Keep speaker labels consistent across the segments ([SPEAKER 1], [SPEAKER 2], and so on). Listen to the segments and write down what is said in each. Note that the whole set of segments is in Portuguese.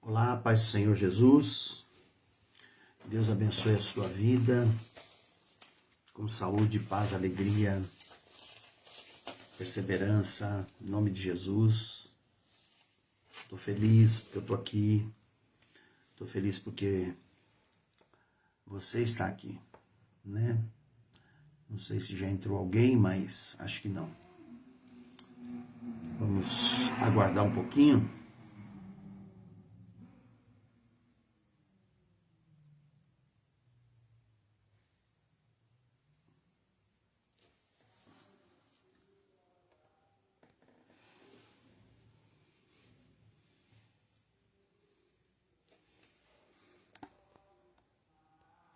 [SPEAKER 1] Olá, paz do Senhor Jesus. Deus abençoe a sua vida com saúde, paz, alegria, perseverança, em nome de Jesus. Estou feliz porque eu estou aqui. Estou feliz porque você está aqui, né? Não sei se já entrou alguém, mas acho que não. Vamos aguardar um pouquinho.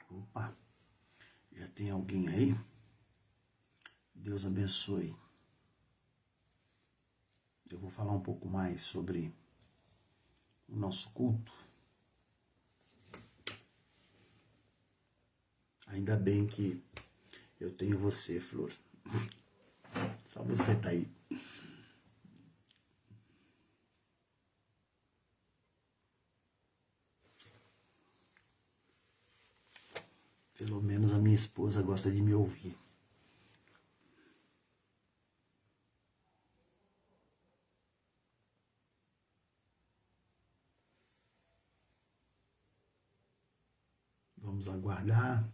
[SPEAKER 1] Opa, já tem alguém aí? Deus abençoe. Eu vou falar um pouco mais sobre o nosso culto. Ainda bem que eu tenho você, Flor. Só você tá aí. Pelo menos a minha esposa gosta de me ouvir. Vamos aguardar.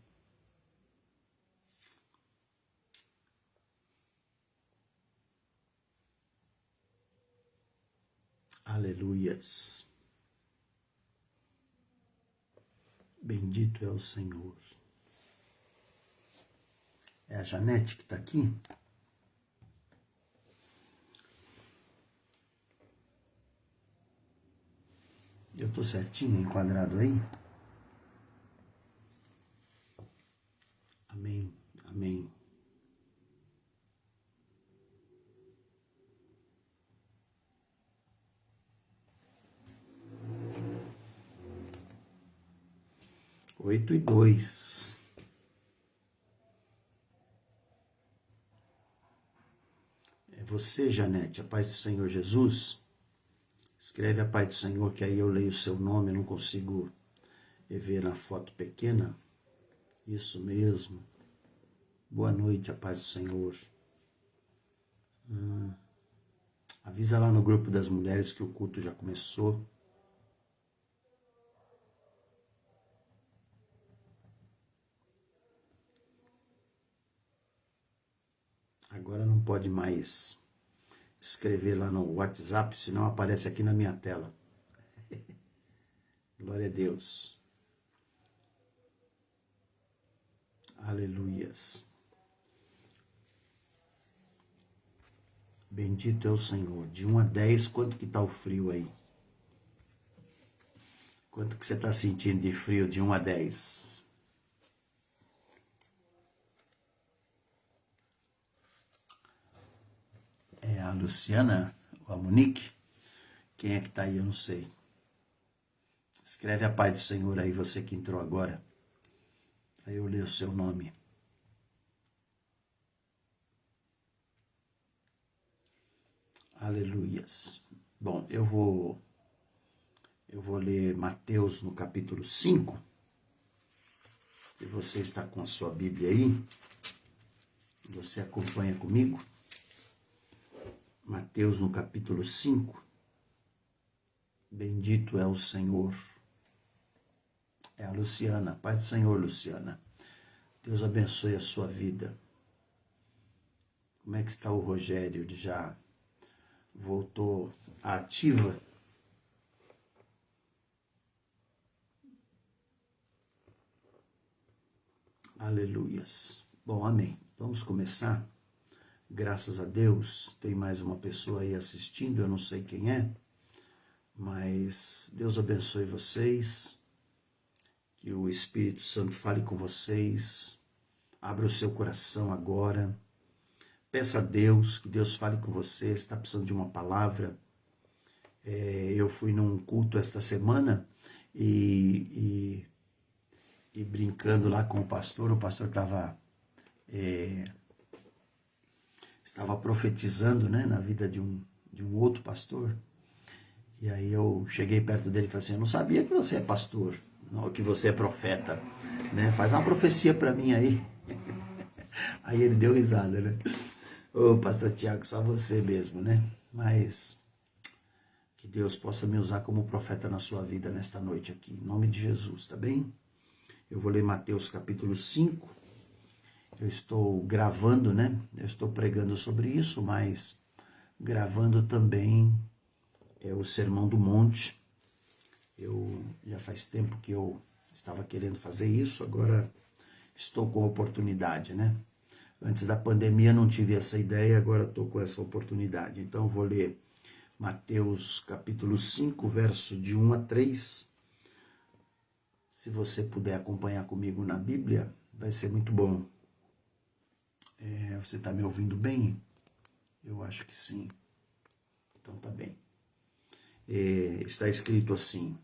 [SPEAKER 1] Aleluias. Bendito é o Senhor. É a Janete que está aqui? Eu estou certinho, enquadrado aí? Amém, amém. Oito e 2. É você, Janete, a paz do Senhor Jesus. Escreve a paz do Senhor, que aí eu leio o seu nome, eu não consigo ver na foto pequena. Isso mesmo. Boa noite, a paz do Senhor. Avisa lá no grupo das mulheres que o culto já começou. Agora não pode mais escrever lá no WhatsApp, senão aparece aqui na minha tela. Glória a Deus. Aleluias. Bendito é o Senhor. De 1 a 10, quanto que está o frio aí? Quanto que você está sentindo de frio de 1 a 10? É a Luciana ou a Monique? Quem é que está aí? Eu não sei. Escreve a paz do Senhor aí, você que entrou agora, para eu ler o seu nome. Aleluias. Bom, eu vou ler Mateus no capítulo 5. Se você está com a sua Bíblia aí, você acompanha comigo. Mateus no capítulo 5. Bendito é o Senhor. É a Luciana. Paz do Senhor, Luciana. Deus abençoe a sua vida. Como é que está o Rogério? Ele já voltou à ativa? Aleluias. Bom, amém. Vamos começar. Graças a Deus, tem mais uma pessoa aí assistindo, eu não sei quem é, mas Deus abençoe vocês, que o Espírito Santo fale com vocês, abra o seu coração agora, peça a Deus, que Deus fale com você, está precisando de uma palavra. Eu fui num culto esta semana e brincando lá com o pastor estava profetizando, né, na vida de um outro pastor, E aí eu cheguei perto dele e falei assim, eu não sabia que você é pastor, não, que você é profeta, né? Faz uma profecia para mim aí. Aí ele deu risada, né? Ô, pastor Tiago, só você mesmo, né? Mas que Deus possa me usar como profeta na sua vida nesta noite aqui, em nome de Jesus, tá bem? Eu vou ler Mateus capítulo 5. Eu estou gravando, né? Eu estou pregando sobre isso, mas gravando também o Sermão do Monte. Já faz tempo que eu estava querendo fazer isso, agora estou com a oportunidade, né? Antes da pandemia não tive essa ideia, agora estou com essa oportunidade. Então eu vou ler Mateus capítulo 5, verso de 1 a 3. Se você puder acompanhar comigo na Bíblia, vai ser muito bom. Você está me ouvindo bem? Eu acho que sim. Então tá bem. Está escrito assim: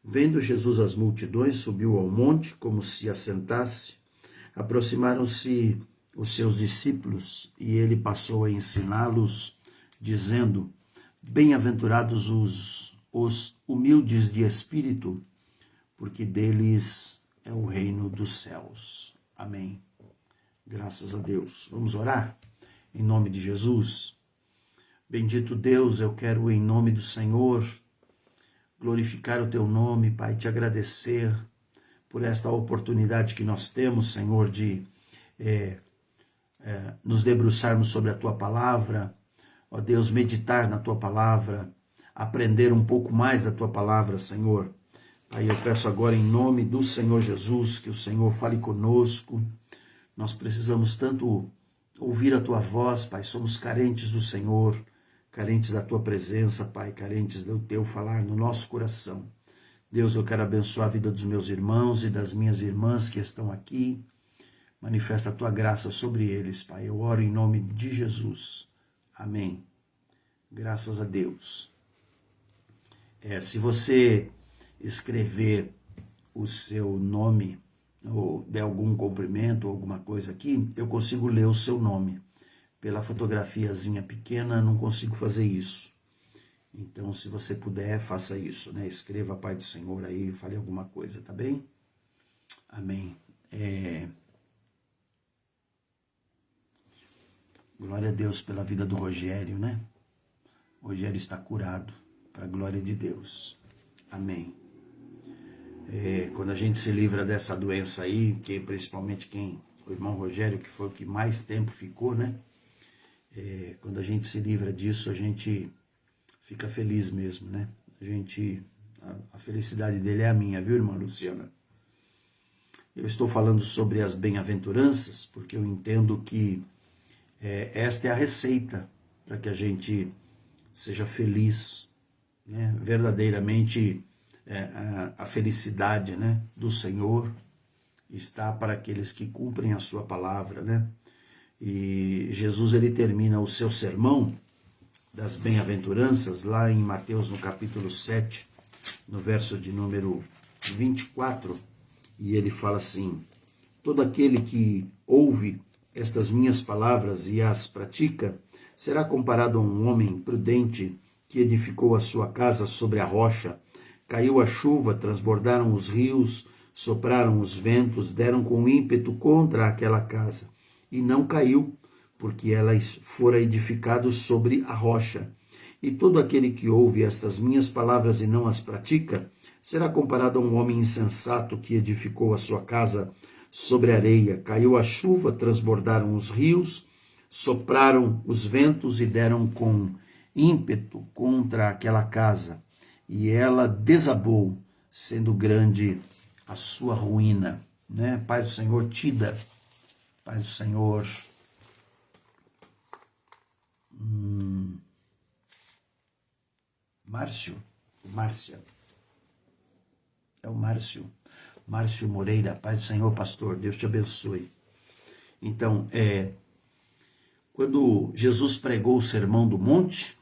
[SPEAKER 1] Vendo Jesus as multidões, subiu ao monte como se assentasse. Aproximaram-se os seus discípulos e ele passou a ensiná-los, dizendo: Bem-aventurados os humildes de espírito, porque deles é o reino dos céus. Amém. Graças a Deus. Vamos orar? Em nome de Jesus. Bendito Deus, eu quero em nome do Senhor glorificar o teu nome, Pai, te agradecer por esta oportunidade que nós temos, Senhor, de nos debruçarmos sobre a tua palavra, ó Deus, meditar na tua palavra, aprender um pouco mais da tua palavra, Senhor. Pai, eu peço agora em nome do Senhor Jesus que o Senhor fale conosco. Nós precisamos tanto ouvir a tua voz, Pai, somos carentes do Senhor, carentes da tua presença, Pai, carentes do teu falar no nosso coração. Deus, eu quero abençoar a vida dos meus irmãos e das minhas irmãs que estão aqui. Manifesta a tua graça sobre eles, Pai. Eu oro em nome de Jesus. Amém. Graças a Deus. Se você escrever o seu nome ou der algum cumprimento ou alguma coisa aqui, eu consigo ler o seu nome. Pela fotografiazinha pequena, não consigo fazer isso. Então, se você puder, faça isso, né? Escreva a Pai do Senhor aí, fale alguma coisa, tá bem? Amém. Glória a Deus pela vida do Rogério, né? O Rogério está curado, para a glória de Deus. Amém. Quando a gente se livra dessa doença aí, que principalmente o irmão Rogério, que foi o que mais tempo ficou, né? Quando a gente se livra disso, a gente fica feliz mesmo, né? A felicidade dele é a minha, viu, irmã Luciana? Eu estou falando sobre as bem-aventuranças, porque eu entendo que esta é a receita para que a gente seja feliz, né? Verdadeiramente a felicidade, né, do Senhor está para aqueles que cumprem a sua palavra, né? E Jesus, ele termina o seu sermão das bem-aventuranças lá em Mateus no capítulo 7, no verso de número 24, e ele fala assim: todo aquele que ouve estas minhas palavras e as pratica, será comparado a um homem prudente que edificou a sua casa sobre a rocha. Caiu a chuva, transbordaram os rios, sopraram os ventos, deram com ímpeto contra aquela casa. E não caiu, porque ela fora edificada sobre a rocha. E todo aquele que ouve estas minhas palavras e não as pratica, será comparado a um homem insensato que edificou a sua casa sobre a areia. Caiu a chuva, transbordaram os rios, sopraram os ventos e deram com ímpeto contra aquela casa. E ela desabou, sendo grande a sua ruína. Né? Pai do Senhor, Tida. Pai do Senhor. Márcia. É o Márcio. Márcio Moreira. Pai do Senhor, pastor. Deus te abençoe. Então, quando Jesus pregou o Sermão do Monte,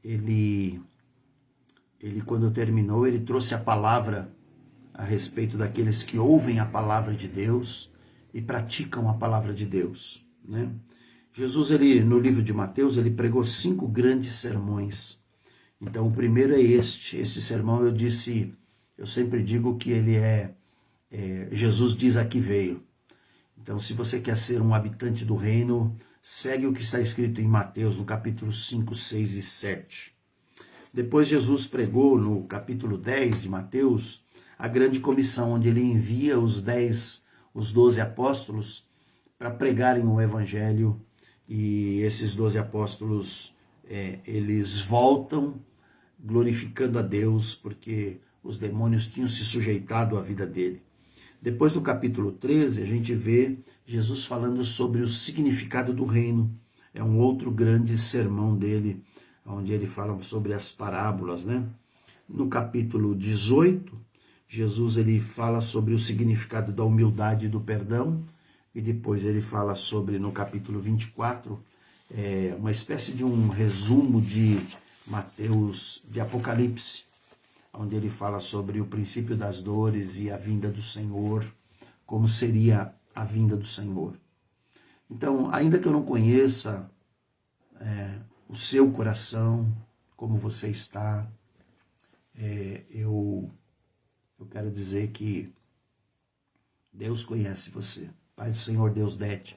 [SPEAKER 1] ele quando terminou, ele trouxe a palavra a respeito daqueles que ouvem a palavra de Deus e praticam a palavra de Deus, né? Jesus, no livro de Mateus, ele pregou 5 grandes sermões. Então o primeiro é esse sermão eu sempre digo que ele Jesus diz aqui veio. Então se você quer ser um habitante do reino, segue o que está escrito em Mateus, no capítulo 5, 6 e 7. Depois Jesus pregou no capítulo 10 de Mateus a grande comissão, onde ele envia os 12 apóstolos para pregarem o evangelho, e esses 12 apóstolos, eles voltam glorificando a Deus, porque os demônios tinham se sujeitado à vida dele. Depois do capítulo 13, a gente vê Jesus falando sobre o significado do reino. É um outro grande sermão dele, onde ele fala sobre as parábolas, né? No capítulo 18, Jesus ele fala sobre o significado da humildade e do perdão, e depois ele fala sobre, no capítulo 24, uma espécie de um resumo de Mateus, de Apocalipse, onde ele fala sobre o princípio das dores e a vinda do Senhor, como seria a vinda do Senhor. Então, ainda que eu não conheça o seu coração, como você está, eu quero dizer que Deus conhece você. Pai do Senhor, Deus Dete,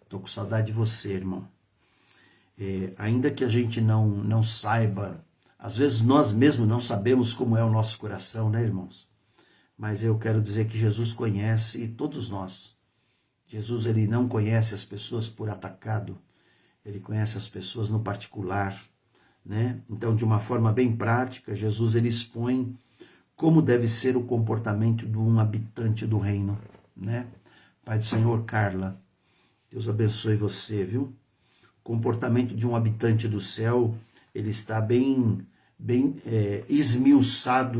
[SPEAKER 1] estou com saudade de você, irmão. Ainda que a gente não saiba, às vezes nós mesmos não sabemos como é o nosso coração, né, irmãos? Mas eu quero dizer que Jesus conhece todos nós. Jesus, ele não conhece as pessoas por atacado, ele conhece as pessoas no particular, né? Então, de uma forma bem prática, Jesus ele expõe como deve ser o comportamento de um habitante do reino, né? Pai do Senhor, Carla, Deus abençoe você, viu? O comportamento de um habitante do céu, ele está bem esmiuçado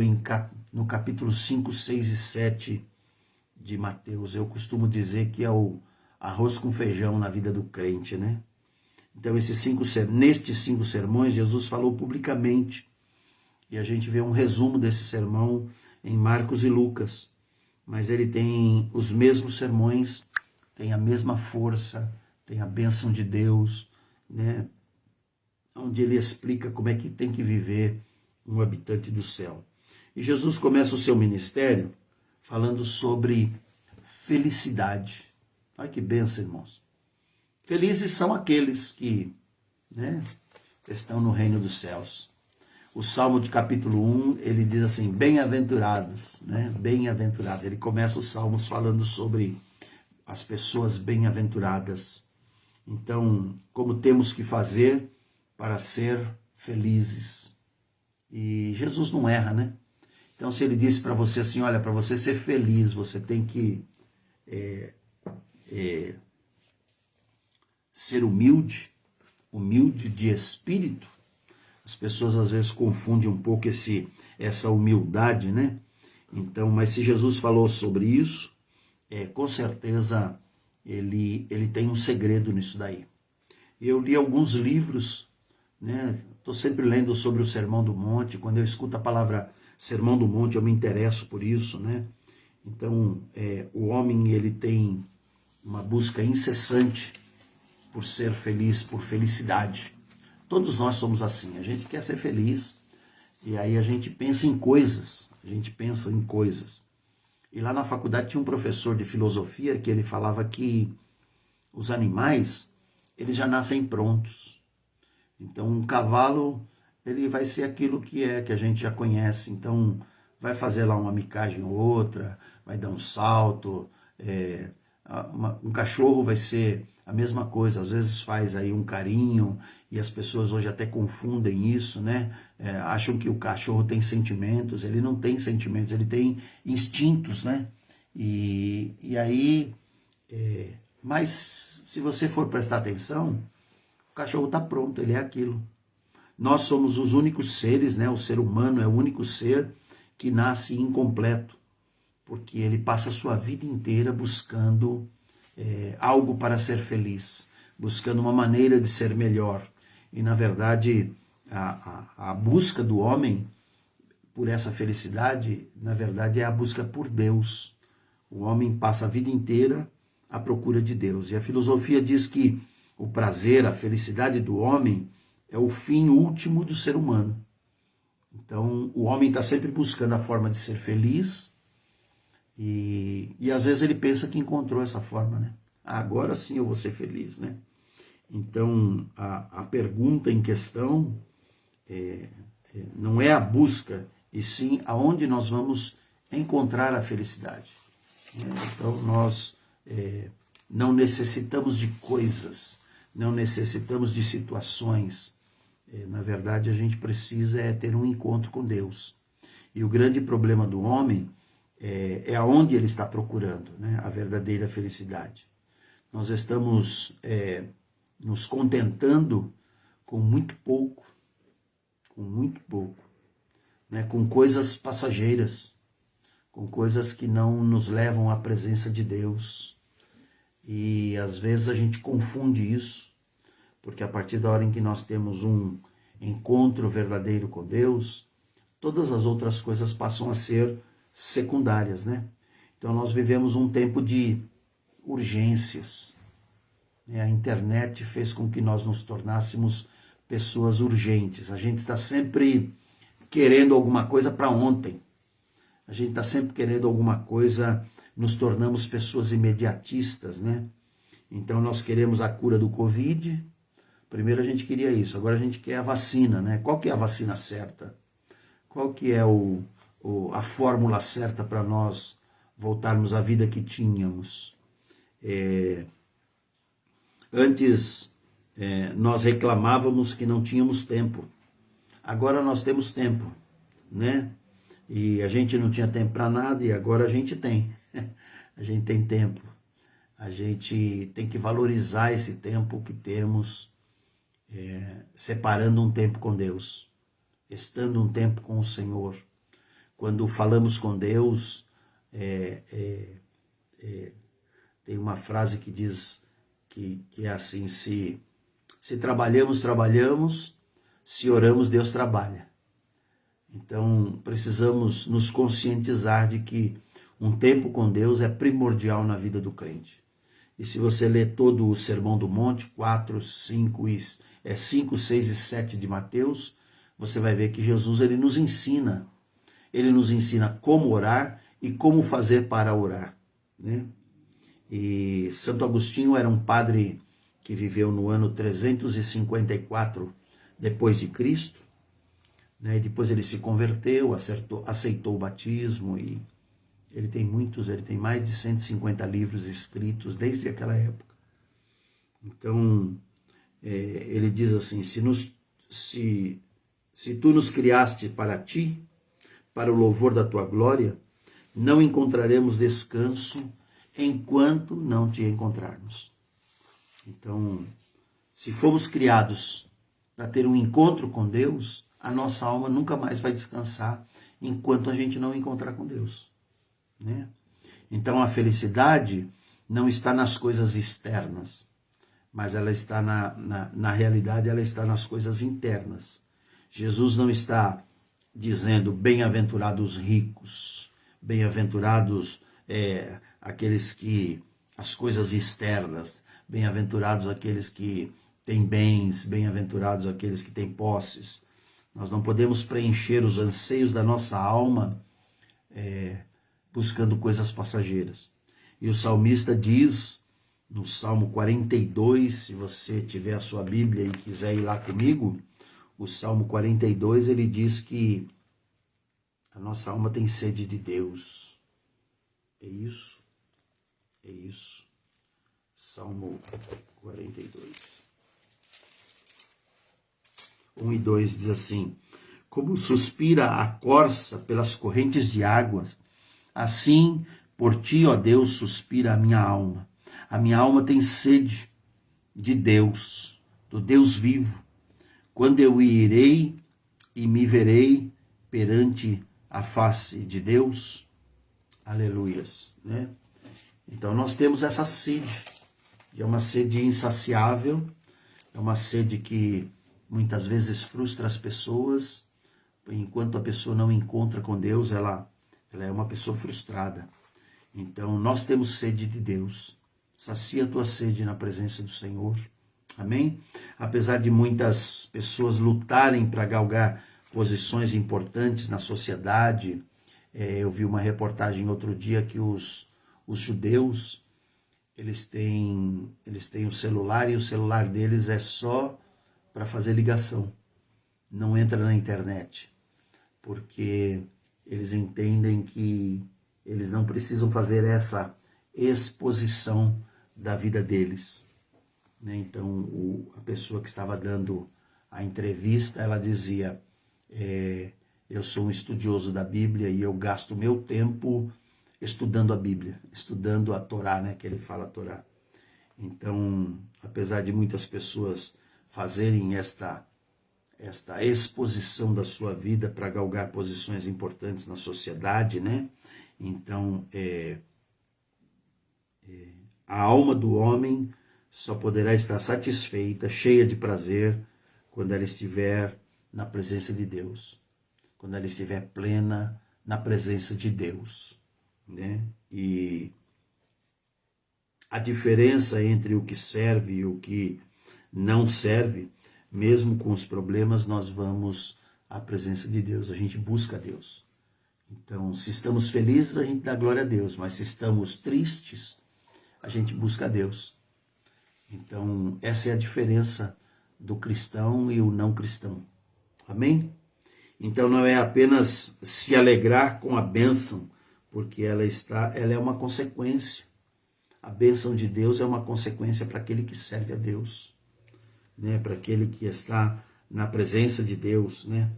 [SPEAKER 1] no capítulo 5, 6 e 7 de Mateus. Eu costumo dizer que é o arroz com feijão na vida do crente, né? Então, nestes 5 sermões, Jesus falou publicamente, e a gente vê um resumo desse sermão em Marcos e Lucas, mas ele tem os mesmos sermões, tem a mesma força, tem a bênção de Deus, né? Onde ele explica como é que tem que viver um habitante do céu. E Jesus começa o seu ministério falando sobre felicidade. Olha que bênção, irmãos. Felizes são aqueles que, né, estão no reino dos céus. O Salmo de capítulo 1, ele diz assim, bem-aventurados, né? Bem-aventurados. Ele começa os Salmos falando sobre as pessoas bem-aventuradas. Então, como temos que fazer para ser felizes? E Jesus não erra, né? Então, se ele disse para você assim, olha, para você ser feliz, você tem que ser humilde de espírito. As pessoas às vezes confundem um pouco essa humildade, né? Então, mas se Jesus falou sobre isso, com certeza ele tem um segredo nisso daí. Eu li alguns livros, né? Estou sempre lendo sobre o Sermão do Monte. Quando eu escuto a palavra Sermão do Monte, eu me interesso por isso, né? Então, o homem ele tem uma busca incessante por ser feliz, por felicidade. Todos nós somos assim, a gente quer ser feliz, e aí a gente pensa em coisas, E lá na faculdade tinha um professor de filosofia que ele falava que os animais, eles já nascem prontos. Então um cavalo, ele vai ser aquilo que a gente já conhece, então vai fazer lá uma micagem ou outra, vai dar um salto, um cachorro vai ser a mesma coisa, às vezes faz aí um carinho, e as pessoas hoje até confundem isso, né? Acham que o cachorro tem sentimentos, ele não tem sentimentos, ele tem instintos, né? E aí, mas se você for prestar atenção, o cachorro está pronto, ele é aquilo. Nós somos os únicos seres, né? O ser humano é o único ser que nasce incompleto, porque ele passa a sua vida inteira buscando algo para ser feliz, buscando uma maneira de ser melhor. E, na verdade, a busca do homem por essa felicidade, na verdade, é a busca por Deus. O homem passa a vida inteira à procura de Deus. E a filosofia diz que o prazer, a felicidade do homem é o fim último do ser humano. Então, o homem está sempre buscando a forma de ser feliz e às vezes ele pensa que encontrou essa forma, né? Agora sim eu vou ser feliz, né? Então, a pergunta em questão não é a busca, e sim aonde nós vamos encontrar a felicidade. Então, nós não necessitamos de coisas, não necessitamos de situações. Na verdade, a gente precisa ter um encontro com Deus. E o grande problema do homem é aonde ele está procurando, né, a verdadeira felicidade. Nós estamos nos contentando com muito pouco, né, com coisas passageiras, com coisas que não nos levam à presença de Deus. E às vezes a gente confunde isso, porque a partir da hora em que nós temos um encontro verdadeiro com Deus, todas as outras coisas passam a ser secundárias, né? Então nós vivemos um tempo de urgências. A internet fez com que nós nos tornássemos pessoas urgentes. A gente está sempre querendo alguma coisa para ontem. A gente está sempre querendo alguma coisa, nos tornamos pessoas imediatistas, né? Então nós queremos a cura do Covid. Primeiro a gente queria isso, agora a gente quer a vacina, né? Qual que é a vacina certa? Qual que é a fórmula certa para nós voltarmos à vida que tínhamos? Antes nós reclamávamos que não tínhamos tempo. Agora nós temos tempo, né? E a gente não tinha tempo para nada e agora a gente tem. A gente tem tempo. A gente tem que valorizar esse tempo que temos, separando um tempo com Deus, estando um tempo com o Senhor. Quando falamos com Deus, tem uma frase que diz que é assim: se trabalhamos, trabalhamos, se oramos, Deus trabalha. Então, precisamos nos conscientizar de que um tempo com Deus é primordial na vida do crente. E se você ler todo o Sermão do Monte, 5, 6 e 7 de Mateus, você vai ver que Jesus ele nos ensina como orar e como fazer para orar, né? E Santo Agostinho era um padre que viveu no ano 354 depois de Cristo, né? E depois ele se converteu, aceitou o batismo e ele tem mais de 150 livros escritos desde aquela época. Então, ele diz assim: se tu nos criaste para ti, para o louvor da tua glória, não encontraremos descanso enquanto não te encontrarmos. Então, se fomos criados para ter um encontro com Deus, a nossa alma nunca mais vai descansar enquanto a gente não encontrar com Deus, né? Então a felicidade não está nas coisas externas, mas ela está na realidade, ela está nas coisas internas. Jesus não está dizendo bem-aventurados ricos, bem-aventurados aqueles que, as coisas externas, bem-aventurados aqueles que têm bens, bem-aventurados aqueles que têm posses. Nós não podemos preencher os anseios da nossa alma buscando coisas passageiras. E o salmista diz, no Salmo 42, se você tiver a sua Bíblia e quiser ir lá comigo, o Salmo 42, ele diz que a nossa alma tem sede de Deus. É isso. Salmo 42. 1 e 2 diz assim: como suspira a corça pelas correntes de águas, assim por ti, ó Deus, suspira a minha alma. A minha alma tem sede de Deus, do Deus vivo. Quando eu irei e me verei perante a face de Deus? Aleluias, né? Então nós temos essa sede, e é uma sede insaciável, é uma sede que muitas vezes frustra as pessoas. Enquanto a pessoa não encontra com Deus, ela é uma pessoa frustrada. Então nós temos sede de Deus. Sacia a tua sede na presença do Senhor. Amém? Apesar de muitas pessoas lutarem para galgar posições importantes na sociedade. Eu vi uma reportagem outro dia que os judeus, eles têm o celular e o celular deles é só para fazer ligação, não entra na internet, porque eles entendem que eles não precisam fazer essa exposição da vida deles, né? Então, a pessoa que estava dando a entrevista, ela dizia, eu sou um estudioso da Bíblia e eu gasto meu tempo estudando a Bíblia, estudando a Torá, né, que ele fala a Torá. Então, apesar de muitas pessoas fazerem esta exposição da sua vida para galgar posições importantes na sociedade, né? Então, a alma do homem só poderá estar satisfeita, cheia de prazer, quando ela estiver na presença de Deus, quando ela estiver plena na presença de Deus, né? E a diferença entre o que serve e o que não serve, mesmo com os problemas, nós vamos à presença de Deus, a gente busca Deus. Então, se estamos felizes, a gente dá glória a Deus, mas se estamos tristes, a gente busca Deus. Então, essa é a diferença do cristão e o não cristão. Amém? Então, não é apenas se alegrar com a bênção, porque ela é uma consequência. A bênção de Deus é uma consequência para aquele que serve a Deus, né? Para aquele que está na presença de Deus, né?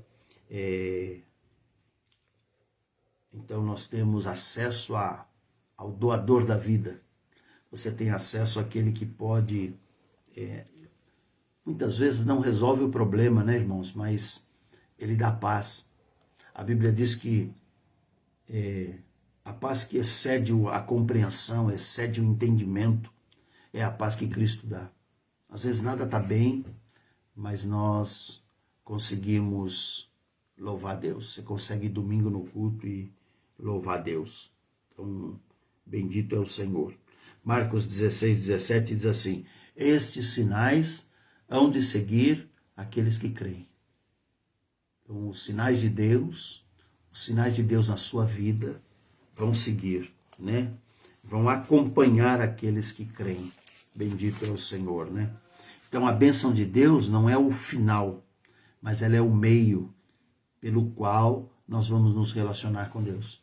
[SPEAKER 1] Então, nós temos acesso ao doador da vida. Você tem acesso àquele que pode, muitas vezes não resolve o problema, né, irmãos? Mas ele dá paz. A Bíblia diz que a paz que excede a compreensão, excede o entendimento, é a paz que Cristo dá. Às vezes nada está bem, mas nós conseguimos louvar a Deus. Você consegue ir domingo no culto e louvar a Deus. Então, bendito é o Senhor. Marcos 16:17 diz assim, estes sinais hão de seguir aqueles que creem. Então, os sinais de Deus na sua vida vão seguir, né? Vão acompanhar aqueles que creem. Bendito é o Senhor, né? Então, a bênção de Deus não é o final, mas ela é o meio pelo qual nós vamos nos relacionar com Deus.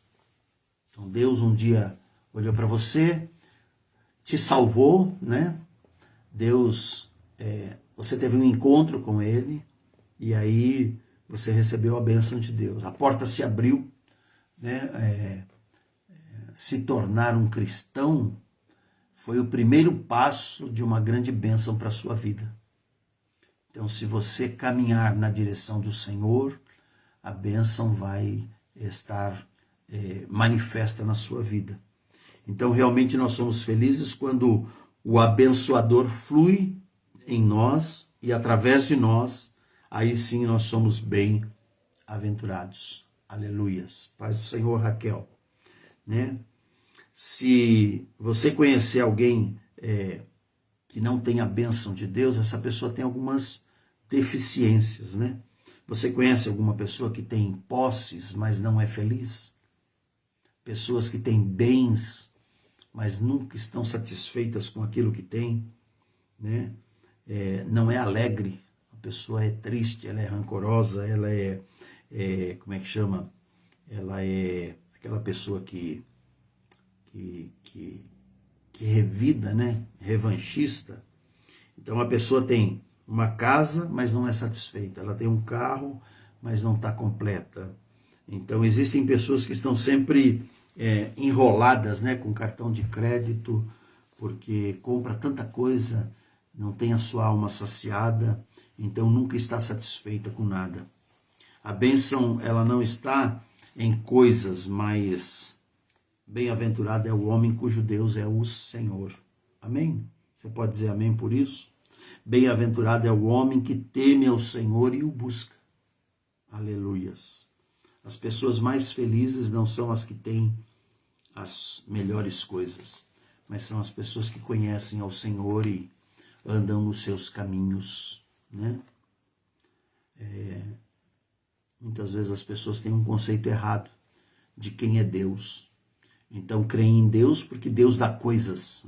[SPEAKER 1] Então, Deus um dia olhou para você, te salvou, né? Deus, você teve um encontro com Ele, e aí você recebeu a bênção de Deus. A porta se abriu, né? Se tornar um cristão foi o primeiro passo de uma grande bênção para a sua vida. Então, se você caminhar na direção do Senhor, a bênção vai estar manifesta na sua vida. Então, realmente nós somos felizes quando o abençoador flui em nós e através de nós, aí sim nós somos bem-aventurados. Aleluias. Paz do Senhor, Raquel. Né? Se você conhecer alguém que não tem a bênção de Deus, essa pessoa tem algumas deficiências, né? Você conhece alguma pessoa que tem posses, mas não é feliz? Pessoas que têm bens, mas nunca estão satisfeitas com aquilo que tem, né? Não é alegre, a pessoa é triste, ela é rancorosa, ela como é que chama? Ela é aquela pessoa que revida, né? Revanchista. Então a pessoa tem uma casa, mas não é satisfeita. Ela tem um carro, mas não está completa. Então existem pessoas que estão sempre enroladas, né? Com cartão de crédito, porque compra tanta coisa, não tem a sua alma saciada, então nunca está satisfeita com nada. A bênção, ela não está em coisas, mas bem-aventurado é o homem cujo Deus é o Senhor. Amém? Você pode dizer amém por isso? Bem-aventurado é o homem que teme ao Senhor e o busca. Aleluias. As pessoas mais felizes não são as que têm as melhores coisas, mas são as pessoas que conhecem ao Senhor e andam nos seus caminhos, né? Muitas vezes as pessoas têm um conceito errado de quem é Deus. Então creem em Deus porque Deus dá coisas,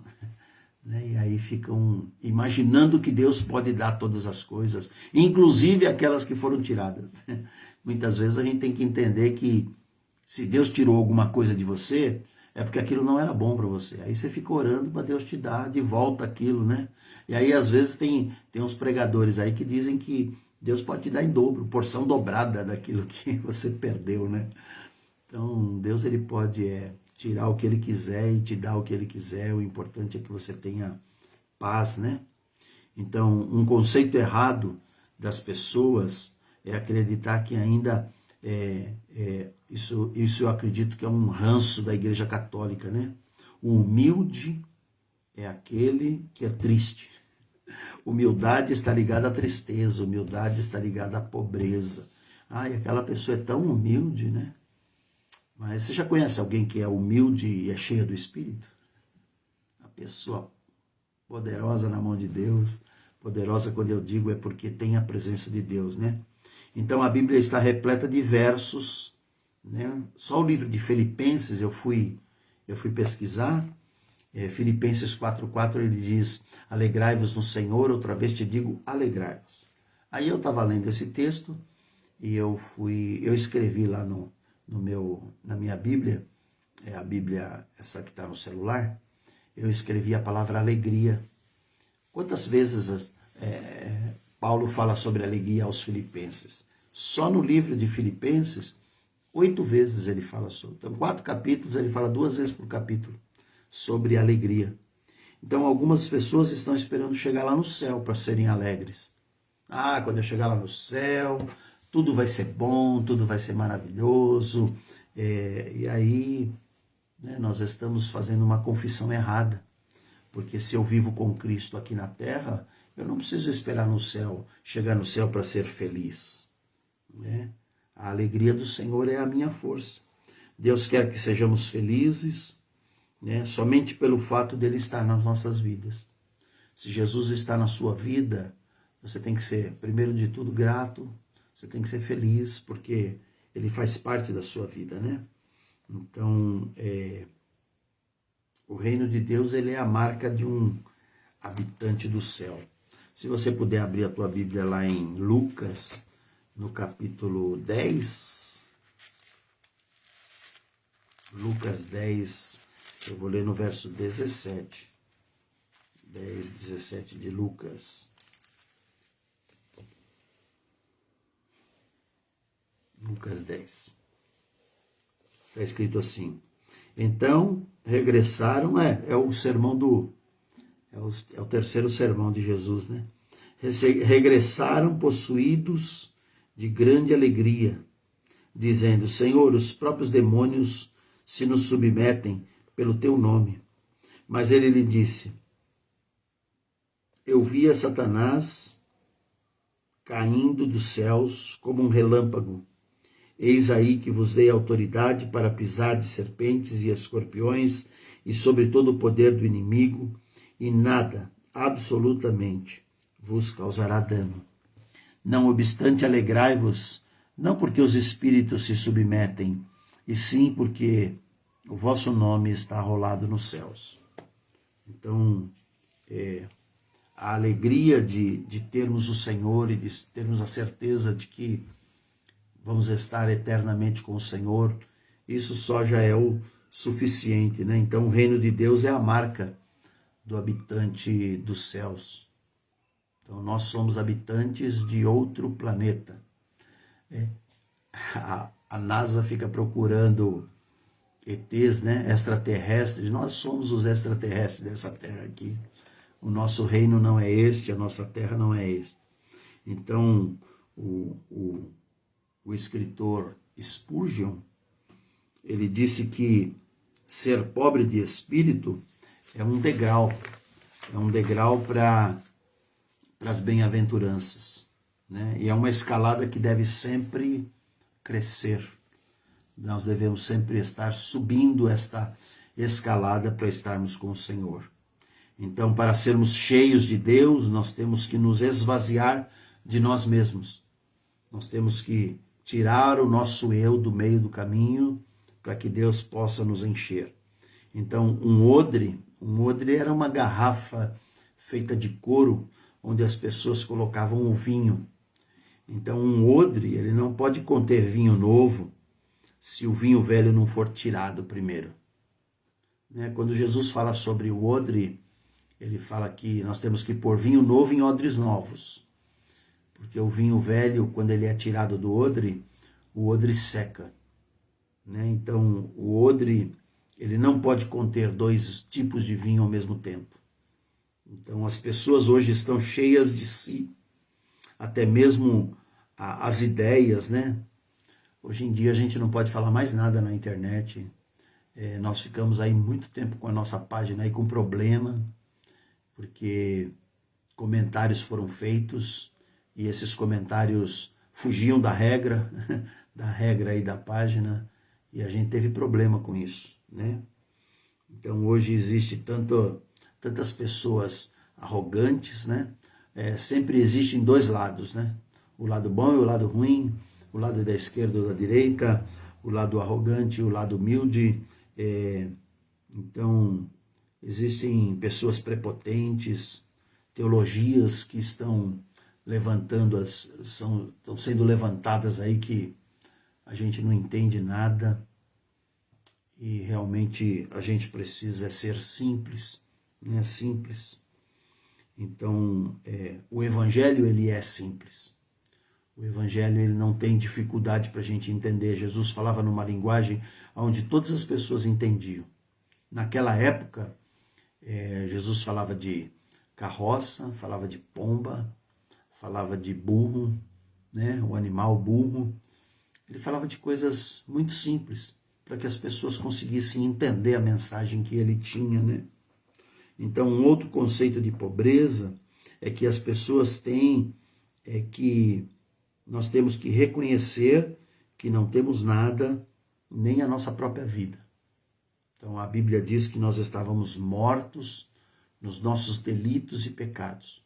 [SPEAKER 1] né? E aí ficam imaginando que Deus pode dar todas as coisas, inclusive aquelas que foram tiradas. Muitas vezes a gente tem que entender que se Deus tirou alguma coisa de você, é porque aquilo não era bom para você. Aí você fica orando para Deus te dar de volta aquilo, né? E aí às vezes tem uns pregadores aí que dizem que Deus pode te dar em dobro, porção dobrada daquilo que você perdeu, né? Então Deus ele pode tirar o que ele quiser e te dar o que ele quiser. O importante é que você tenha paz, né? Então um conceito errado das pessoas é acreditar que ainda isso eu acredito que é um ranço da Igreja Católica, né? O humilde é aquele que é triste. Humildade está ligada à tristeza, humildade está ligada à pobreza. Ai, aquela pessoa é tão humilde, né? Mas você já conhece alguém que é humilde e é cheia do Espírito? A pessoa poderosa na mão de Deus. Poderosa, quando eu digo, é porque tem a presença de Deus, né? Então a Bíblia está repleta de versos, né? Só o livro de Filipenses eu fui pesquisar. Filipenses 4,4 ele diz: alegrai-vos no Senhor, outra vez te digo, alegrai-vos. Aí eu estava lendo esse texto e eu escrevi lá na minha Bíblia, a Bíblia essa que está no celular, eu escrevi a palavra alegria. Quantas vezes Paulo fala sobre alegria aos filipenses? Só no livro de Filipenses, 8 vezes ele fala sobre. Então, 4 capítulos, ele fala 2 vezes por capítulo sobre alegria. Então, algumas pessoas estão esperando chegar lá no céu para serem alegres. Ah, quando eu chegar lá no céu, tudo vai ser bom, tudo vai ser maravilhoso. E aí, né, nós estamos fazendo uma confissão errada. Porque se eu vivo com Cristo aqui na terra, eu não preciso esperar no céu, chegar no céu para ser feliz, né? A alegria do Senhor é a minha força. Deus quer que sejamos felizes, né? Somente pelo fato dele estar nas nossas vidas. Se Jesus está na sua vida, você tem que ser, primeiro de tudo, grato. Você tem que ser feliz, porque ele faz parte da sua vida, né? Então, o reino de Deus, ele é a marca de um habitante do céu. Se você puder abrir a tua Bíblia lá em Lucas, no capítulo 10. Lucas 10, eu vou ler no verso 17. 10, 17 de Lucas. Lucas 10. Está escrito assim: então regressaram, é o sermão é o terceiro sermão de Jesus, né? Regressaram possuídos de grande alegria, dizendo: Senhor, os próprios demônios se nos submetem pelo teu nome. Mas ele lhe disse: eu via Satanás caindo dos céus como um relâmpago. Eis aí que vos dei autoridade para pisar de serpentes e escorpiões e sobre todo o poder do inimigo, e nada, absolutamente, vos causará dano. Não obstante, alegrai-vos, não porque os espíritos se submetem, e sim porque o vosso nome está arrolado nos céus. Então, a alegria de termos o Senhor e de termos a certeza de que vamos estar eternamente com o Senhor, isso só já é o suficiente, né? Então o reino de Deus é a marca do habitante dos céus. Então nós somos habitantes de outro planeta. A NASA fica procurando ETs, né? Extraterrestres. Nós somos os extraterrestres dessa terra aqui. O nosso reino não é este, a nossa terra não é este. Então o escritor Spurgeon, ele disse que ser pobre de espírito é um degrau para as bem-aventuranças, né? E é uma escalada que deve sempre crescer. Nós devemos sempre estar subindo esta escalada para estarmos com o Senhor. Então, para sermos cheios de Deus, nós temos que nos esvaziar de nós mesmos. Nós temos que tirar o nosso eu do meio do caminho para que Deus possa nos encher. Então, um odre era uma garrafa feita de couro, onde as pessoas colocavam o vinho. Então, um odre, ele não pode conter vinho novo se o vinho velho não for tirado primeiro. Quando Jesus fala sobre o odre, ele fala que nós temos que pôr vinho novo em odres novos. Porque o vinho velho, quando ele é tirado do odre, o odre seca. Então, o odre, ele não pode conter 2 tipos de vinho ao mesmo tempo. Então, as pessoas hoje estão cheias de si, até mesmo as ideias, Hoje em dia a gente não pode falar mais nada na internet. Nós ficamos aí muito tempo com a nossa página aí com problema, porque comentários foram feitos e esses comentários fugiam da regra, da regra aí da página, e a gente teve problema com isso, Então hoje existe tantas pessoas arrogantes, sempre existem 2 lados, O lado bom e o lado ruim, o lado da esquerda ou da direita, o lado arrogante e o lado humilde. Então, existem pessoas prepotentes, teologias que estão estão sendo levantadas aí que a gente não entende nada, e realmente a gente precisa ser simples, simples. Então, o evangelho, ele é simples. O evangelho, ele não tem dificuldade para a gente entender. Jesus falava numa linguagem onde todas as pessoas entendiam. Naquela época, Jesus falava de carroça, falava de pomba, falava de burro, o animal burro. Ele falava de coisas muito simples, para que as pessoas conseguissem entender a mensagem que ele tinha, Então, um outro conceito de pobreza é que as pessoas têm que nós temos que reconhecer que não temos nada, nem a nossa própria vida. Então, a Bíblia diz que nós estávamos mortos nos nossos delitos e pecados.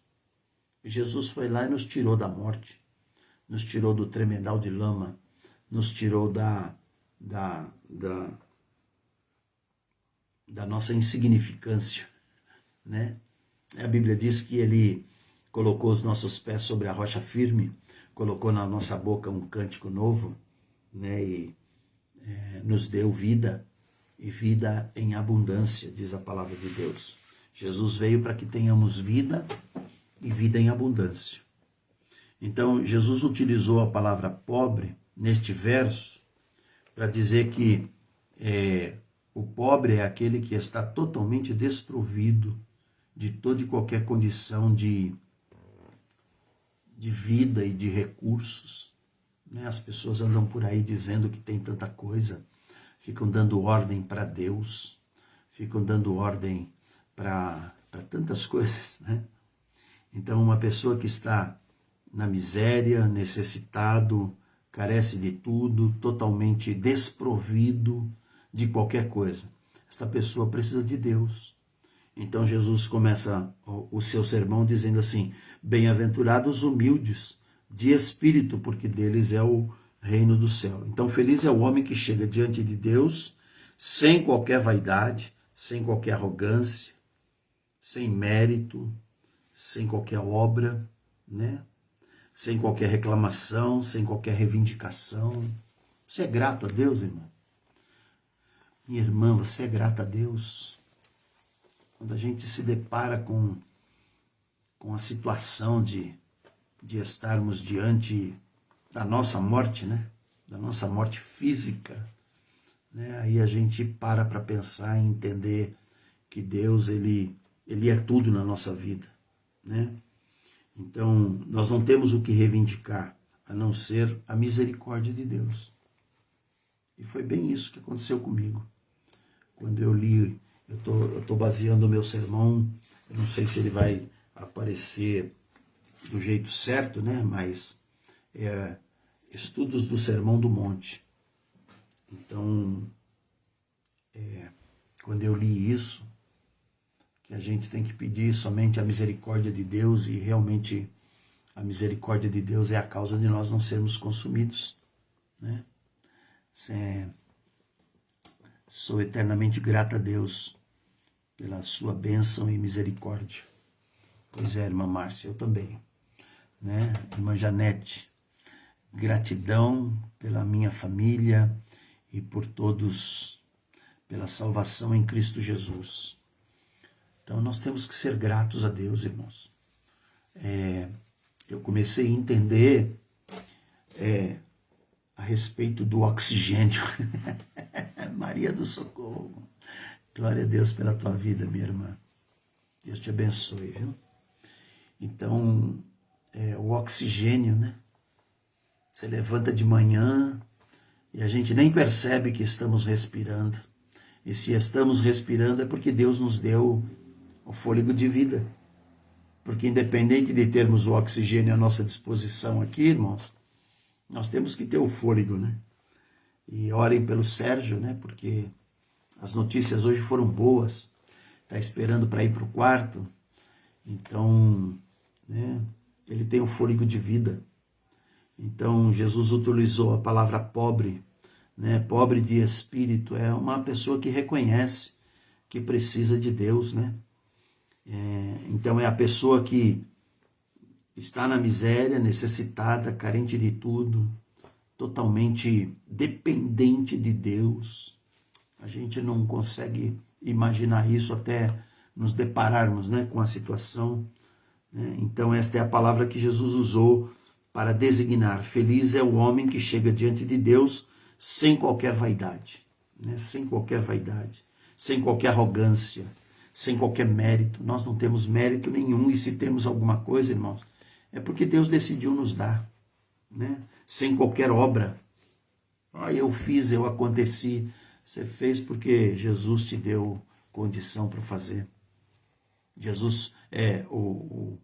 [SPEAKER 1] E Jesus foi lá e nos tirou da morte, nos tirou do tremedal de lama, nos tirou da nossa insignificância, A Bíblia diz que ele colocou os nossos pés sobre a rocha firme, colocou na nossa boca um cântico novo, e nos deu vida, e vida em abundância, diz a palavra de Deus. Jesus veio para que tenhamos vida e vida em abundância. Então, Jesus utilizou a palavra pobre neste verso para dizer que o pobre é aquele que está totalmente desprovido de toda e qualquer condição de vida e de recursos. As pessoas andam por aí dizendo que tem tanta coisa, ficam dando ordem para Deus, ficam dando ordem para tantas coisas, Então, uma pessoa que está na miséria, necessitado, carece de tudo, totalmente desprovido de qualquer coisa, esta pessoa precisa de Deus. Então Jesus começa o seu sermão dizendo assim: bem-aventurados humildes de espírito, porque deles é o reino do céu. Então feliz é o homem que chega diante de Deus sem qualquer vaidade, sem qualquer arrogância, sem mérito, sem qualquer obra, sem qualquer reclamação, sem qualquer reivindicação. Você é grato a Deus, irmão? Minha irmã, você é grata a Deus? Quando a gente se depara com a situação de estarmos diante da nossa morte, da nossa morte física, aí a gente para pensar e entender que Deus, ele é tudo na nossa vida, Então, nós não temos o que reivindicar, a não ser a misericórdia de Deus. E foi bem isso que aconteceu comigo. Quando eu li, eu tô baseando o meu sermão, eu não sei se ele vai aparecer do jeito certo, mas estudos do Sermão do Monte. Então, quando eu li isso, que a gente tem que pedir somente a misericórdia de Deus, e realmente a misericórdia de Deus é a causa de nós não sermos consumidos. né? Sou eternamente grato a Deus pela sua bênção e misericórdia. Pois é, irmã Márcia, eu também, né? Irmã Janete, gratidão pela minha família e por todos, pela salvação em Cristo Jesus. Então nós temos que ser gratos a Deus, irmãos. Eu comecei a entender a respeito do oxigênio. Maria do Socorro. Glória a Deus pela tua vida, minha irmã. Deus te abençoe, viu? Então, o oxigênio, né? Você levanta de manhã e a gente nem percebe que estamos respirando. E se estamos respirando é porque Deus nos deu o fôlego de vida. Porque independente de termos o oxigênio à nossa disposição aqui, irmãos, nós temos que ter o fôlego, né? E orem pelo Sérgio, né? Porque as notícias hoje foram boas. Está esperando para ir para o quarto. Então, né? Ele tem o fôlego de vida. Então, Jesus utilizou a palavra pobre, né? Pobre de espírito. É uma pessoa que reconhece que precisa de Deus, né? Então, é a pessoa que está na miséria, necessitada, carente de tudo, totalmente dependente de Deus. A gente não consegue imaginar isso até nos depararmos, né, com a situação. Né? Então, esta é a palavra que Jesus usou para designar. Feliz é o homem que chega diante de Deus sem qualquer vaidade, né? Sem qualquer vaidade, sem qualquer arrogância, sem qualquer mérito. Nós não temos mérito nenhum, e se temos alguma coisa, irmãos, é porque Deus decidiu nos dar, né? Sem qualquer obra. Eu fiz, eu aconteci. Você fez porque Jesus te deu condição para fazer. Jesus, o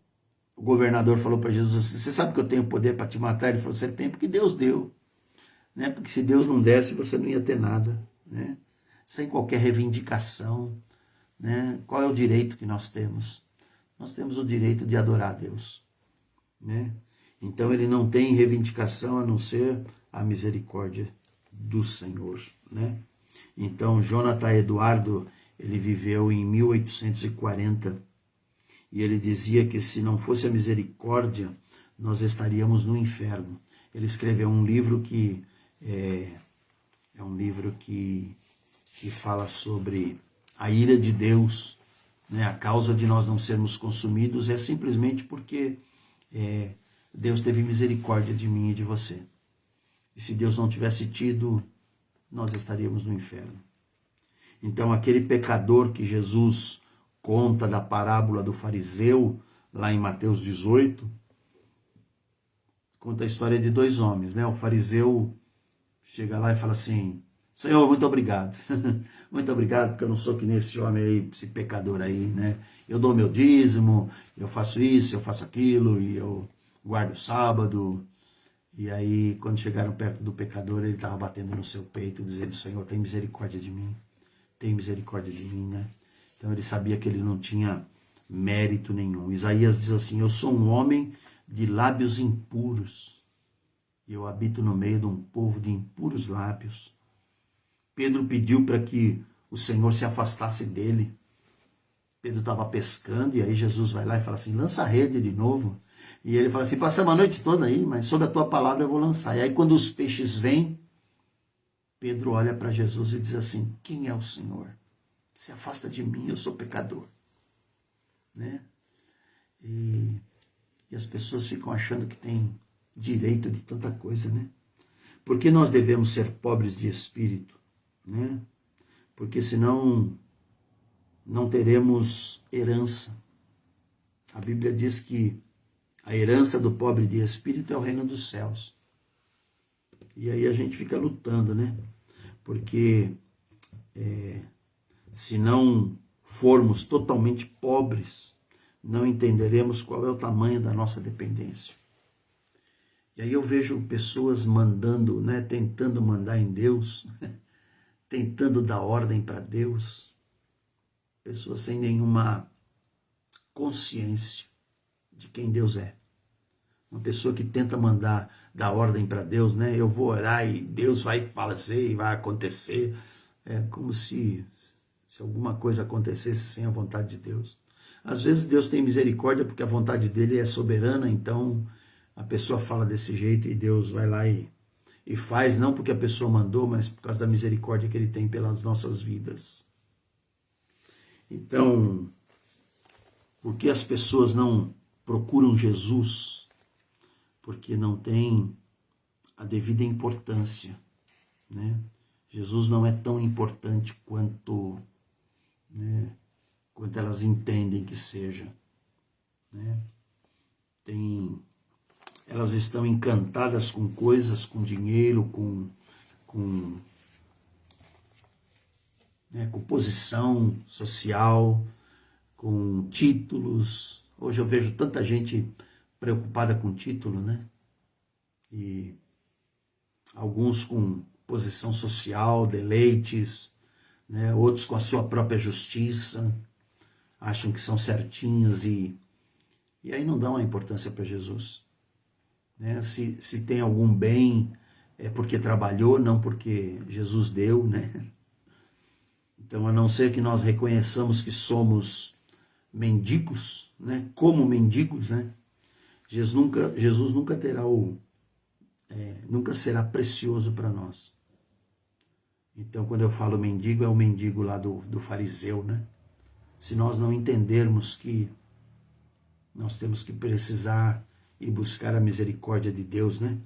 [SPEAKER 1] governador falou para Jesus, você sabe que eu tenho poder para te matar? Ele falou, você tem porque Deus deu, né? Porque se Deus não desse, você não ia ter nada, né? Sem qualquer reivindicação, né? Qual é o direito que nós temos? Nós temos o direito de adorar a Deus, né? Então ele não tem reivindicação a não ser a misericórdia do Senhor, né? Então Jonathan Eduardo, ele viveu em 1840 e ele dizia que se não fosse a misericórdia, nós estaríamos no inferno. Ele escreveu um livro que é um livro que fala sobre a ira de Deus, né? A causa de nós não sermos consumidos é simplesmente porque Deus teve misericórdia de mim e de você. E se Deus não tivesse tido, nós estaríamos no inferno. Então, aquele pecador que Jesus conta da parábola do fariseu, lá em Mateus 18, conta a história de dois homens, né? O fariseu chega lá e fala assim, Senhor, muito obrigado. Muito obrigado, porque eu não sou que nem esse homem aí, esse pecador aí, né? Eu dou meu dízimo, eu faço isso, eu faço aquilo, e eu guardo o sábado. E aí, quando chegaram perto do pecador, ele estava batendo no seu peito, dizendo, Senhor, tem misericórdia de mim. Tem misericórdia de mim, né? Então ele sabia que ele não tinha mérito nenhum. Isaías diz assim, eu sou um homem de lábios impuros. E eu habito no meio de um povo de impuros lábios. Pedro pediu para que o Senhor se afastasse dele. Pedro estava pescando e aí Jesus vai lá e fala assim, lança a rede de novo. E ele fala assim, passamos a noite toda aí, mas sob a tua palavra eu vou lançar. E aí quando os peixes vêm, Pedro olha para Jesus e diz assim, quem é o Senhor? Se afasta de mim, eu sou pecador. Né? E as pessoas ficam achando que tem direito de tanta coisa, né? Por que nós devemos ser pobres de espírito? Né? Porque senão não teremos herança. A Bíblia diz que a herança do pobre de espírito é o reino dos céus. E aí a gente fica lutando, né? Porque se não formos totalmente pobres, não entenderemos qual é o tamanho da nossa dependência. E aí eu vejo pessoas mandando, né, tentando mandar em Deus, tentando dar ordem para Deus, pessoas sem nenhuma consciência de quem Deus é. Uma pessoa que tenta mandar dar ordem para Deus, né? Eu vou orar e Deus vai fazer e vai acontecer. É como se alguma coisa acontecesse sem a vontade de Deus. Às vezes Deus tem misericórdia porque a vontade dele é soberana, então a pessoa fala desse jeito e Deus vai lá e faz, não porque a pessoa mandou, mas por causa da misericórdia que ele tem pelas nossas vidas. Então, por que as pessoas não procuram Jesus? Porque não tem a devida importância, né? Jesus não é tão importante quanto, né, quanto elas entendem que seja, né? Elas estão encantadas com coisas, com dinheiro, com posição social, com títulos. Hoje eu vejo tanta gente preocupada com título, né? E alguns com posição social, deleites, né? Outros com a sua própria justiça, acham que são certinhos e aí não dão a importância para Jesus. Né? Se tem algum bem, é porque trabalhou, não porque Jesus deu, né? Então, a não ser que nós reconheçamos que somos mendigos, né? Como mendigos, né? Jesus nunca terá nunca será precioso para nós. Então, quando eu falo mendigo, é o mendigo lá do fariseu, né? Se nós não entendermos que nós temos que precisar e buscar a misericórdia de Deus, né?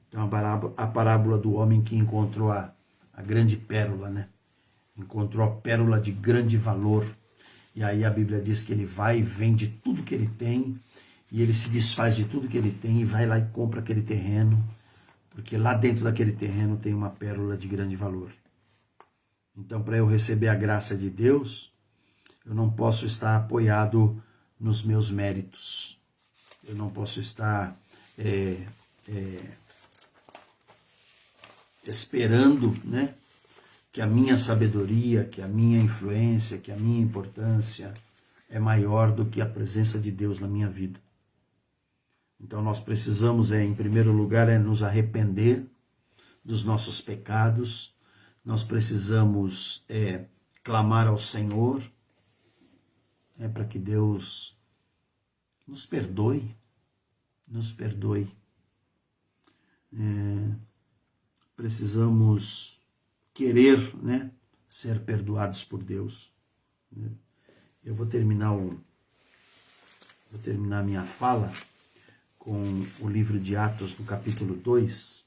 [SPEAKER 1] Então, a parábola do homem que encontrou a grande pérola, né? Encontrou a pérola de grande valor. E aí a Bíblia diz que ele vai e vende tudo que ele tem, e ele se desfaz de tudo que ele tem, e vai lá e compra aquele terreno, porque lá dentro daquele terreno tem uma pérola de grande valor. Então, para eu receber a graça de Deus, eu não posso estar apoiado nos meus méritos. Eu não posso estar esperando, né, que a minha sabedoria, que a minha influência, que a minha importância é maior do que a presença de Deus na minha vida. Então nós precisamos, em primeiro lugar, nos arrepender dos nossos pecados. Nós precisamos clamar ao Senhor para que Deus nos perdoe, precisamos querer, né, ser perdoados por Deus. Eu vou terminar a minha fala com o livro de Atos, no capítulo 2,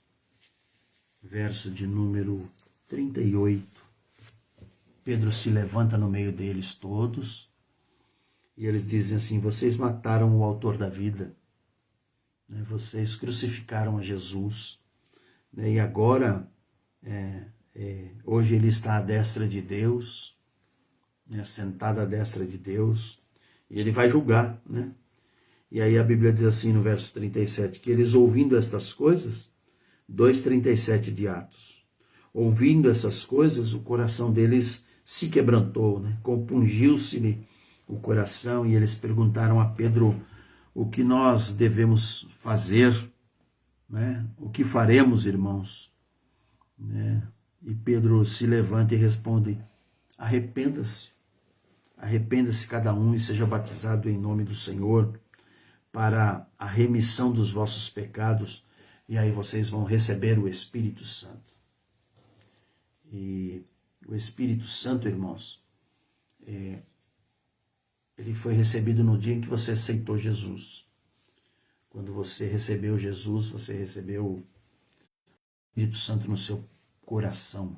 [SPEAKER 1] verso de número 38. Pedro se levanta no meio deles todos, e eles dizem assim: vocês mataram o autor da vida, né? Vocês crucificaram a Jesus, né? E agora, hoje ele está à destra de Deus, né? Sentado à destra de Deus, e ele vai julgar, né? E aí a Bíblia diz assim no verso 37, que eles ouvindo estas coisas, 2:37 de Atos, ouvindo essas coisas, o coração deles se quebrantou, né? Compungiu-se-lhe o coração, e eles perguntaram a Pedro: o que nós devemos fazer, né? O que faremos, irmãos? Né? E Pedro se levanta e responde: arrependa-se cada um e seja batizado em nome do Senhor para a remissão dos vossos pecados, e aí vocês vão receber o Espírito Santo. E o Espírito Santo, irmãos, ele foi recebido no dia em que você aceitou Jesus. Quando você recebeu Jesus, você recebeu o Espírito Santo no seu coração.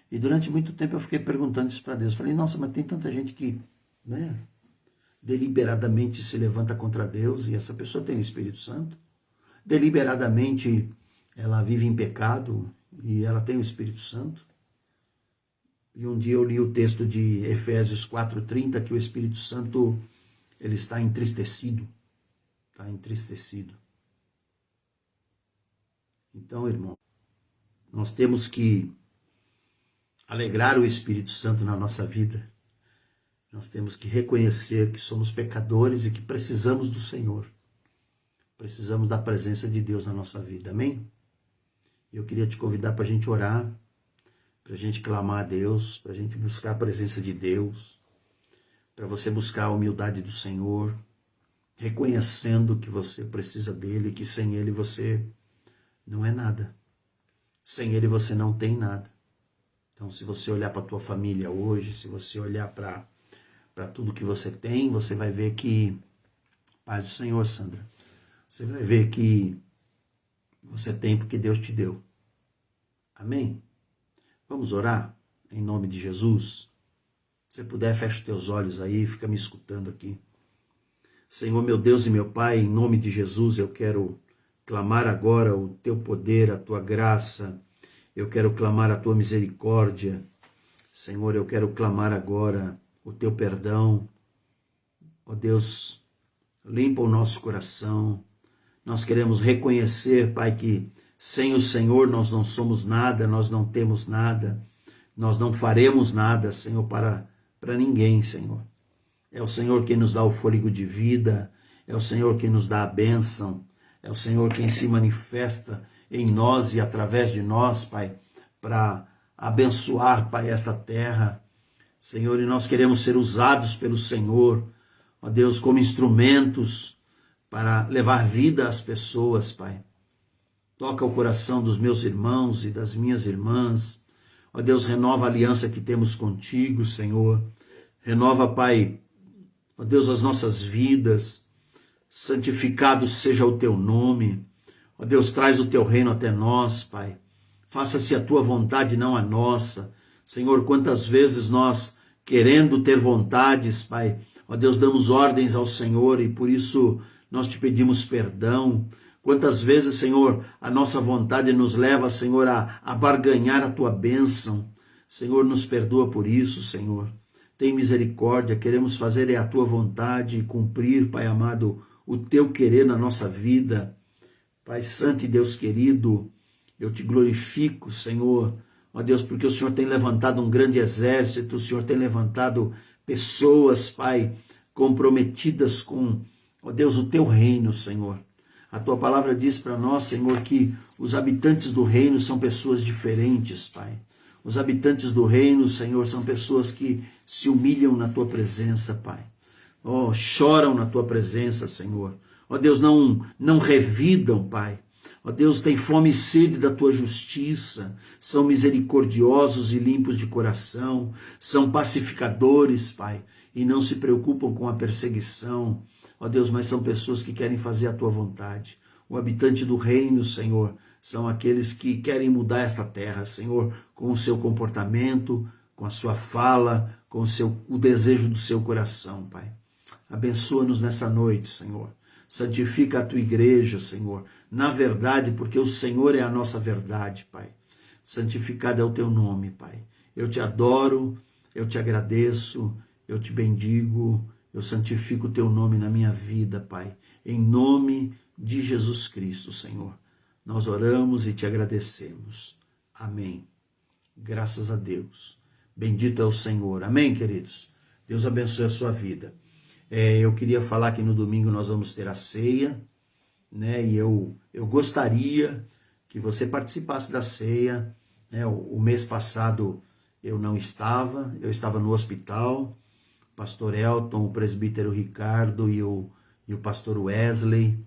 [SPEAKER 1] E durante muito tempo eu fiquei perguntando isso para Deus. Falei: nossa, mas tem tanta gente que, né, deliberadamente se levanta contra Deus, e essa pessoa tem o Espírito Santo. Deliberadamente ela vive em pecado e ela tem o Espírito Santo. E um dia eu li o texto de Efésios 4:30, que o Espírito Santo, ele está entristecido. Está entristecido. Então, irmão, nós temos que alegrar o Espírito Santo na nossa vida. Nós temos que reconhecer que somos pecadores e que precisamos do Senhor. Precisamos da presença de Deus na nossa vida, amém? Eu queria te convidar para a gente orar, para a gente clamar a Deus, para a gente buscar a presença de Deus, para você buscar a humildade do Senhor, reconhecendo que você precisa dele, que sem ele você não é nada. Sem ele você não tem nada. Então, se você olhar para a tua família hoje, se você olhar para tudo que você tem, você vai ver que, paz do Senhor, Sandra, você vai ver que você tem porque Deus te deu. Amém? Vamos orar em nome de Jesus? Se você puder, fecha os teus olhos aí, fica me escutando aqui. Senhor, meu Deus e meu Pai, em nome de Jesus, eu quero clamar agora o teu poder, a tua graça. Eu quero clamar a tua misericórdia. Senhor, eu quero clamar agora o teu perdão. Ó Deus, limpa o nosso coração. Nós queremos reconhecer, Pai, que sem o Senhor nós não somos nada, nós não temos nada, nós não faremos nada, Senhor, para ninguém, Senhor. É o Senhor quem nos dá o fôlego de vida, é o Senhor quem nos dá a bênção, é o Senhor quem se manifesta em nós e através de nós, Pai, para abençoar, Pai, esta terra. Senhor, e nós queremos ser usados pelo Senhor, ó Deus, como instrumentos para levar vida às pessoas, Pai. Toca o coração dos meus irmãos e das minhas irmãs. Ó Deus, renova a aliança que temos contigo, Senhor. Renova, Pai, ó Deus, as nossas vidas. Santificado seja o teu nome. Ó Deus, traz o teu reino até nós, Pai. Faça-se a tua vontade, não a nossa. Senhor, quantas vezes nós, querendo ter vontades, Pai, ó Deus, damos ordens ao Senhor e por isso nós te pedimos perdão. Quantas vezes, Senhor, a nossa vontade nos leva, Senhor, a barganhar a tua bênção. Senhor, nos perdoa por isso, Senhor. Tem misericórdia, queremos fazer a tua vontade e cumprir, Pai amado, o teu querer na nossa vida. Pai Santo e Deus querido, eu te glorifico, Senhor, ó Deus, porque o Senhor tem levantado um grande exército, o Senhor tem levantado pessoas, Pai, comprometidas com, ó Deus, o teu reino, Senhor. A tua palavra diz para nós, Senhor, que os habitantes do reino são pessoas diferentes, Pai. Os habitantes do reino, Senhor, são pessoas que se humilham na tua presença, Pai. Oh, choram na tua presença, Senhor. Ó Deus, não revidam, Pai. Ó Deus, tem fome e sede da tua justiça, são misericordiosos e limpos de coração, são pacificadores, Pai, e não se preocupam com a perseguição. Ó Deus, mas são pessoas que querem fazer a tua vontade. O habitante do reino, Senhor, são aqueles que querem mudar esta terra, Senhor, com o seu comportamento, com a sua fala, com o desejo do seu coração, Pai. Abençoa-nos nessa noite, Senhor. Santifica a tua igreja, Senhor, na verdade, porque o Senhor é a nossa verdade, Pai. Santificado é o teu nome, Pai. Eu te adoro, eu te agradeço, eu te bendigo, eu santifico o teu nome na minha vida, Pai. Em nome de Jesus Cristo, Senhor. Nós oramos e te agradecemos. Amém. Graças a Deus. Bendito é o Senhor. Amém, queridos? Deus abençoe a sua vida. Eu queria falar que no domingo nós vamos ter a ceia, né? E eu gostaria que você participasse da ceia, né? O mês passado eu não estava, eu estava no hospital. O pastor Elton, o presbítero Ricardo e o pastor Wesley,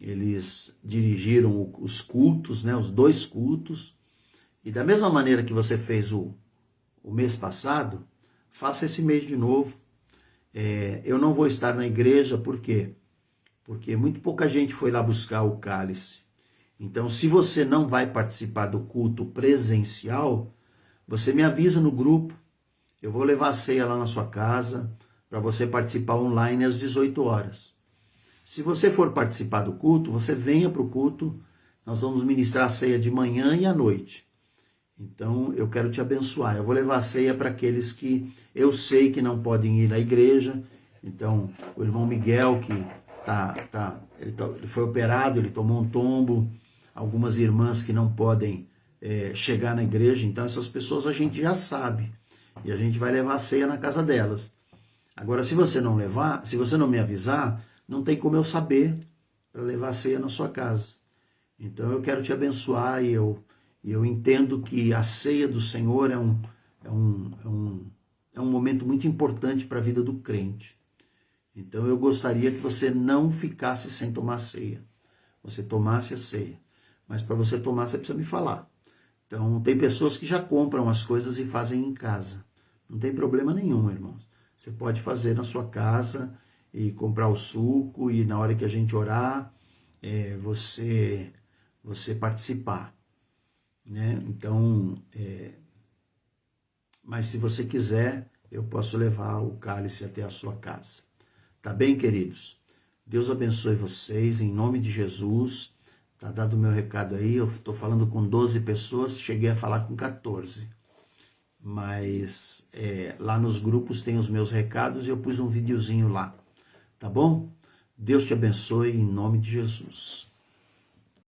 [SPEAKER 1] eles dirigiram os cultos, né? Os 2 cultos. E da mesma maneira que você fez o mês passado, faça esse mês de novo. Eu não vou estar na igreja, por quê? Porque muito pouca gente foi lá buscar o cálice. Então, se você não vai participar do culto presencial, você me avisa no grupo. Eu vou levar a ceia lá na sua casa, para você participar online às 18 horas. Se você for participar do culto, você venha para o culto. Nós vamos ministrar a ceia de manhã e à noite. Então, eu quero te abençoar. Eu vou levar a ceia para aqueles que eu sei que não podem ir à igreja. Então, o irmão Miguel, que ele foi operado, ele tomou um tombo. Algumas irmãs que não podem chegar na igreja. Então, essas pessoas a gente já sabe. E a gente vai levar a ceia na casa delas. Agora, se você não levar, se você não me avisar, não tem como eu saber. para levar a ceia na sua casa. Então eu quero te abençoar e eu entendo que a ceia do Senhor é um momento muito importante para a vida do crente. Então eu gostaria que você não ficasse sem tomar ceia. Você tomasse a ceia. Mas para você tomar, você precisa me falar. Então tem pessoas que já compram as coisas e fazem em casa. Não tem problema nenhum, irmãos. Você pode fazer na sua casa e comprar o suco e na hora que a gente orar, você participar. Né? Então, mas se você quiser, eu posso levar o cálice até a sua casa. Tá bem, queridos? Deus abençoe vocês, em nome de Jesus. Tá dado o meu recado aí, eu estou falando com 12 pessoas, cheguei a falar com 14. Mas lá nos grupos tem os meus recados e eu pus um videozinho lá. Tá bom? Deus te abençoe em nome de Jesus.